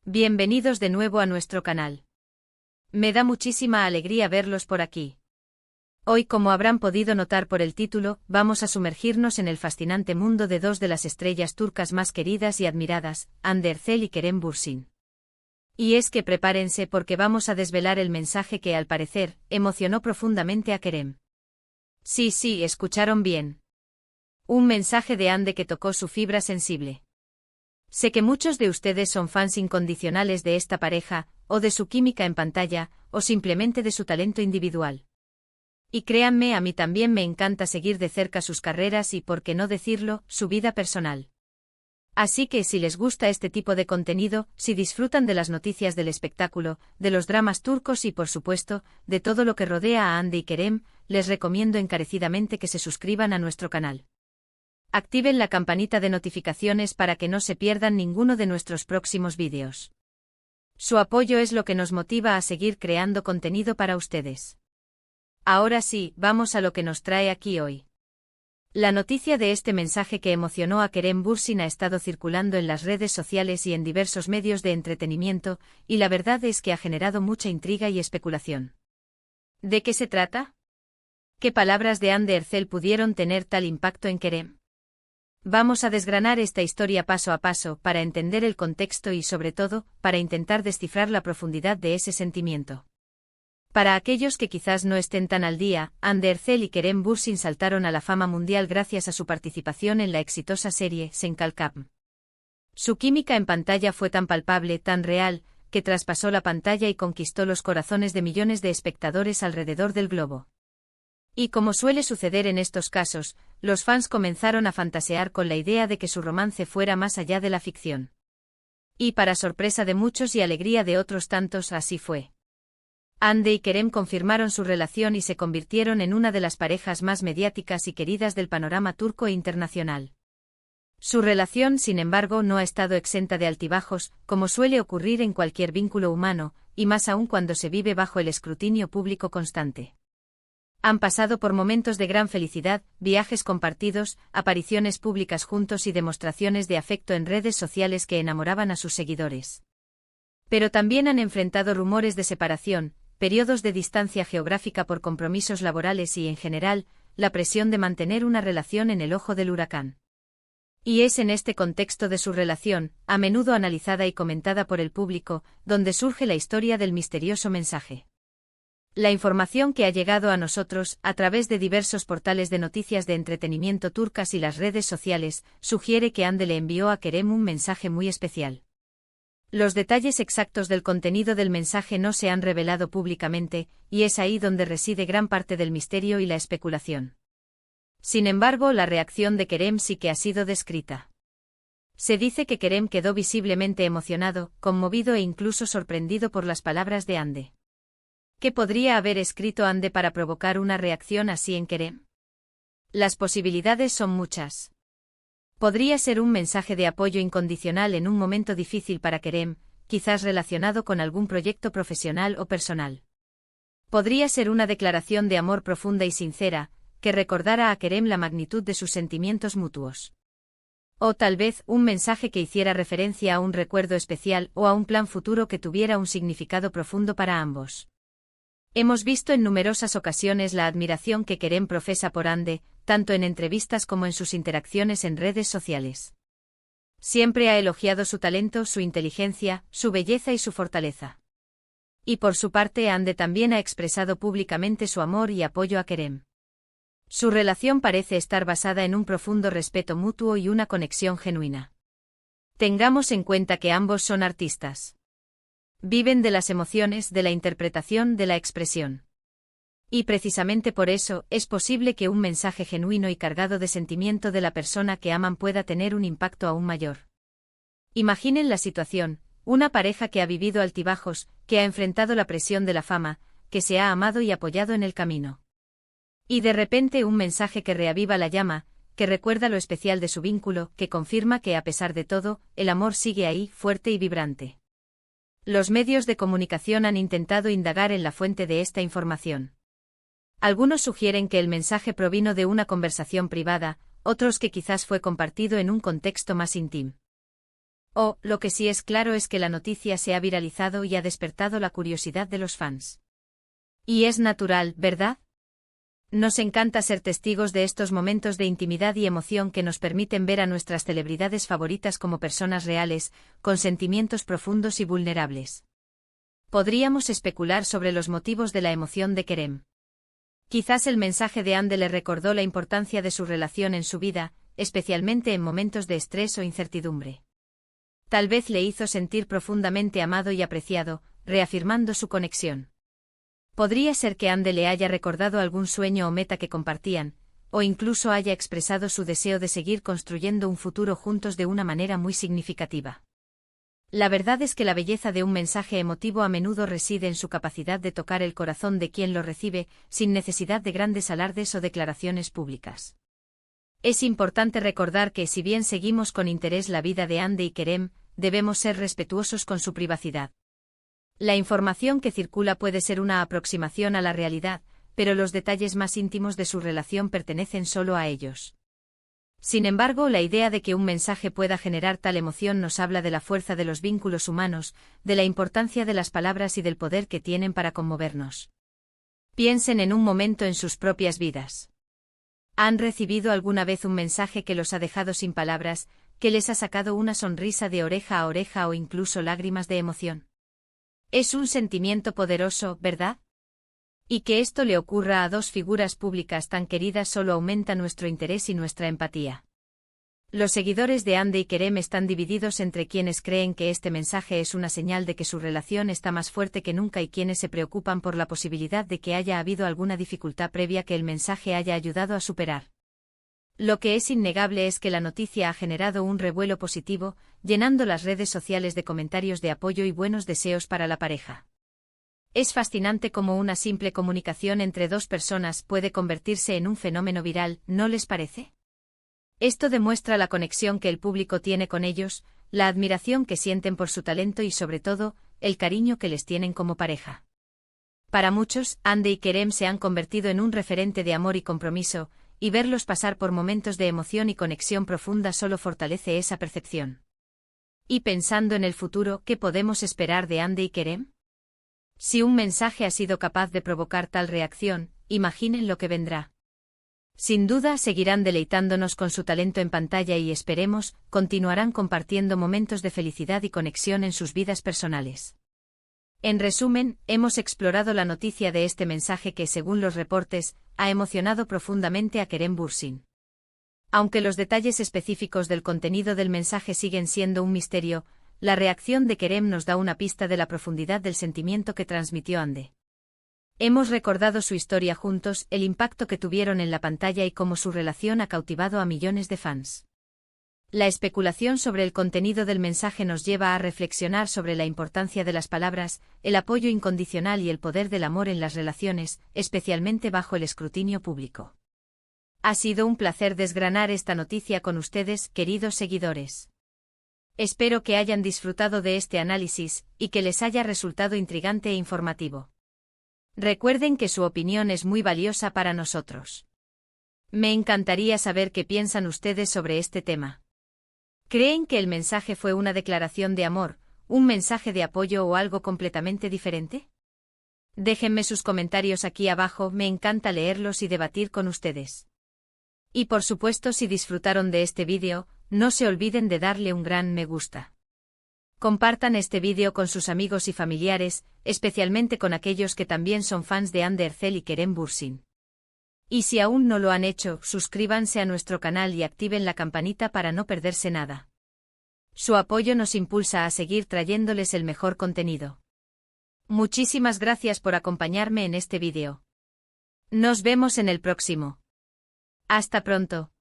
Bienvenidos de nuevo a nuestro canal. Me da muchísima alegría verlos por aquí. Hoy, como habrán podido notar por el título, vamos a sumergirnos en el fascinante mundo de dos de las estrellas turcas más queridas y admiradas, Hande Erçel y Kerem Bürsin. Y es que prepárense porque vamos a desvelar el mensaje que, al parecer, emocionó profundamente a Kerem. Sí, escucharon bien. Un mensaje de Hande que tocó su fibra sensible. Sé que muchos de ustedes son fans incondicionales de esta pareja, o de su química en pantalla, o simplemente de su talento individual. Y créanme, a mí también me encanta seguir de cerca sus carreras y, por qué no decirlo, su vida personal. Así que si les gusta este tipo de contenido, si disfrutan de las noticias del espectáculo, de los dramas turcos y, por supuesto, de todo lo que rodea a Hande y Kerem, les recomiendo encarecidamente que se suscriban a nuestro canal. Activen la campanita de notificaciones para que no se pierdan ninguno de nuestros próximos vídeos. Su apoyo es lo que nos motiva a seguir creando contenido para ustedes. Ahora sí, vamos a lo que nos trae aquí hoy. La noticia de este mensaje que emocionó a Kerem Bürsin ha estado circulando en las redes sociales y en diversos medios de entretenimiento, y la verdad es que ha generado mucha intriga y especulación. ¿De qué se trata? ¿Qué palabras de Hande Erçel pudieron tener tal impacto en Kerem? Vamos a desgranar esta historia paso a paso para entender el contexto y, sobre todo, para intentar descifrar la profundidad de ese sentimiento. Para aquellos que quizás no estén tan al día, Hande Erçel y Kerem Bürsin saltaron a la fama mundial gracias a su participación en la exitosa serie Sen Kalkam. Su química en pantalla fue tan palpable, tan real, que traspasó la pantalla y conquistó los corazones de millones de espectadores alrededor del globo. Y como suele suceder en estos casos, los fans comenzaron a fantasear con la idea de que su romance fuera más allá de la ficción. Y para sorpresa de muchos y alegría de otros tantos, así fue. Hande y Kerem confirmaron su relación y se convirtieron en una de las parejas más mediáticas y queridas del panorama turco e internacional. Su relación, sin embargo, no ha estado exenta de altibajos, como suele ocurrir en cualquier vínculo humano, y más aún cuando se vive bajo el escrutinio público constante. Han pasado por momentos de gran felicidad, viajes compartidos, apariciones públicas juntos y demostraciones de afecto en redes sociales que enamoraban a sus seguidores. Pero también han enfrentado rumores de separación, periodos de distancia geográfica por compromisos laborales y, en general, la presión de mantener una relación en el ojo del huracán. Y es en este contexto de su relación, a menudo analizada y comentada por el público, donde surge la historia del misterioso mensaje. La información que ha llegado a nosotros, a través de diversos portales de noticias de entretenimiento turcas y las redes sociales, sugiere que Hande le envió a Kerem un mensaje muy especial. Los detalles exactos del contenido del mensaje no se han revelado públicamente, y es ahí donde reside gran parte del misterio y la especulación. Sin embargo, la reacción de Kerem sí que ha sido descrita. Se dice que Kerem quedó visiblemente emocionado, conmovido e incluso sorprendido por las palabras de Hande. ¿Qué podría haber escrito Hande para provocar una reacción así en Kerem? Las posibilidades son muchas. Podría ser un mensaje de apoyo incondicional en un momento difícil para Kerem, quizás relacionado con algún proyecto profesional o personal. Podría ser una declaración de amor profunda y sincera, que recordara a Kerem la magnitud de sus sentimientos mutuos. O tal vez un mensaje que hiciera referencia a un recuerdo especial o a un plan futuro que tuviera un significado profundo para ambos. Hemos visto en numerosas ocasiones la admiración que Kerem profesa por Hande, tanto en entrevistas como en sus interacciones en redes sociales. Siempre ha elogiado su talento, su inteligencia, su belleza y su fortaleza. Y por su parte, Hande también ha expresado públicamente su amor y apoyo a Kerem. Su relación parece estar basada en un profundo respeto mutuo y una conexión genuina. Tengamos en cuenta que ambos son artistas. Viven de las emociones, de la interpretación, de la expresión. Y precisamente por eso, es posible que un mensaje genuino y cargado de sentimiento de la persona que aman pueda tener un impacto aún mayor. Imaginen la situación, una pareja que ha vivido altibajos, que ha enfrentado la presión de la fama, que se ha amado y apoyado en el camino. Y de repente un mensaje que reaviva la llama, que recuerda lo especial de su vínculo, que confirma que a pesar de todo, el amor sigue ahí, fuerte y vibrante. Los medios de comunicación han intentado indagar en la fuente de esta información. Algunos sugieren que el mensaje provino de una conversación privada, otros que quizás fue compartido en un contexto más íntimo. Lo que sí es claro es que la noticia se ha viralizado y ha despertado la curiosidad de los fans. Y es natural, ¿verdad? Nos encanta ser testigos de estos momentos de intimidad y emoción que nos permiten ver a nuestras celebridades favoritas como personas reales, con sentimientos profundos y vulnerables. Podríamos especular sobre los motivos de la emoción de Kerem. Quizás el mensaje de Hande le recordó la importancia de su relación en su vida, especialmente en momentos de estrés o incertidumbre. Tal vez le hizo sentir profundamente amado y apreciado, reafirmando su conexión. Podría ser que Hande le haya recordado algún sueño o meta que compartían, o incluso haya expresado su deseo de seguir construyendo un futuro juntos de una manera muy significativa. La verdad es que la belleza de un mensaje emotivo a menudo reside en su capacidad de tocar el corazón de quien lo recibe, sin necesidad de grandes alardes o declaraciones públicas. Es importante recordar que si bien seguimos con interés la vida de Hande y Kerem, debemos ser respetuosos con su privacidad. La información que circula puede ser una aproximación a la realidad, pero los detalles más íntimos de su relación pertenecen solo a ellos. Sin embargo, la idea de que un mensaje pueda generar tal emoción nos habla de la fuerza de los vínculos humanos, de la importancia de las palabras y del poder que tienen para conmovernos. Piensen en un momento en sus propias vidas. ¿Han recibido alguna vez un mensaje que los ha dejado sin palabras, que les ha sacado una sonrisa de oreja a oreja o incluso lágrimas de emoción? Es un sentimiento poderoso, ¿verdad? Y que esto le ocurra a dos figuras públicas tan queridas solo aumenta nuestro interés y nuestra empatía. Los seguidores de Hande y Kerem están divididos entre quienes creen que este mensaje es una señal de que su relación está más fuerte que nunca y quienes se preocupan por la posibilidad de que haya habido alguna dificultad previa que el mensaje haya ayudado a superar. Lo que es innegable es que la noticia ha generado un revuelo positivo, llenando las redes sociales de comentarios de apoyo y buenos deseos para la pareja. Es fascinante cómo una simple comunicación entre dos personas puede convertirse en un fenómeno viral, ¿no les parece? Esto demuestra la conexión que el público tiene con ellos, la admiración que sienten por su talento y sobre todo, el cariño que les tienen como pareja. Para muchos, Hande y Kerem se han convertido en un referente de amor y compromiso, y verlos pasar por momentos de emoción y conexión profunda solo fortalece esa percepción. Y pensando en el futuro, ¿qué podemos esperar de Hande y Kerem? Si un mensaje ha sido capaz de provocar tal reacción, imaginen lo que vendrá. Sin duda seguirán deleitándonos con su talento en pantalla y esperemos, continuarán compartiendo momentos de felicidad y conexión en sus vidas personales. En resumen, hemos explorado la noticia de este mensaje que, según los reportes, ha emocionado profundamente a Kerem Bürsin. Aunque los detalles específicos del contenido del mensaje siguen siendo un misterio, la reacción de Kerem nos da una pista de la profundidad del sentimiento que transmitió Hande. Hemos recordado su historia juntos, el impacto que tuvieron en la pantalla y cómo su relación ha cautivado a millones de fans. La especulación sobre el contenido del mensaje nos lleva a reflexionar sobre la importancia de las palabras, el apoyo incondicional y el poder del amor en las relaciones, especialmente bajo el escrutinio público. Ha sido un placer desgranar esta noticia con ustedes, queridos seguidores. Espero que hayan disfrutado de este análisis, y que les haya resultado intrigante e informativo. Recuerden que su opinión es muy valiosa para nosotros. Me encantaría saber qué piensan ustedes sobre este tema. ¿Creen que el mensaje fue una declaración de amor, un mensaje de apoyo o algo completamente diferente? Déjenme sus comentarios aquí abajo, me encanta leerlos y debatir con ustedes. Y por supuesto, si disfrutaron de este vídeo, no se olviden de darle un gran me gusta. Compartan este vídeo con sus amigos y familiares, especialmente con aquellos que también son fans de Hande Erçel y Kerem Bürsin. Y si aún no lo han hecho, suscríbanse a nuestro canal y activen la campanita para no perderse nada. Su apoyo nos impulsa a seguir trayéndoles el mejor contenido. Muchísimas gracias por acompañarme en este vídeo. Nos vemos en el próximo. Hasta pronto.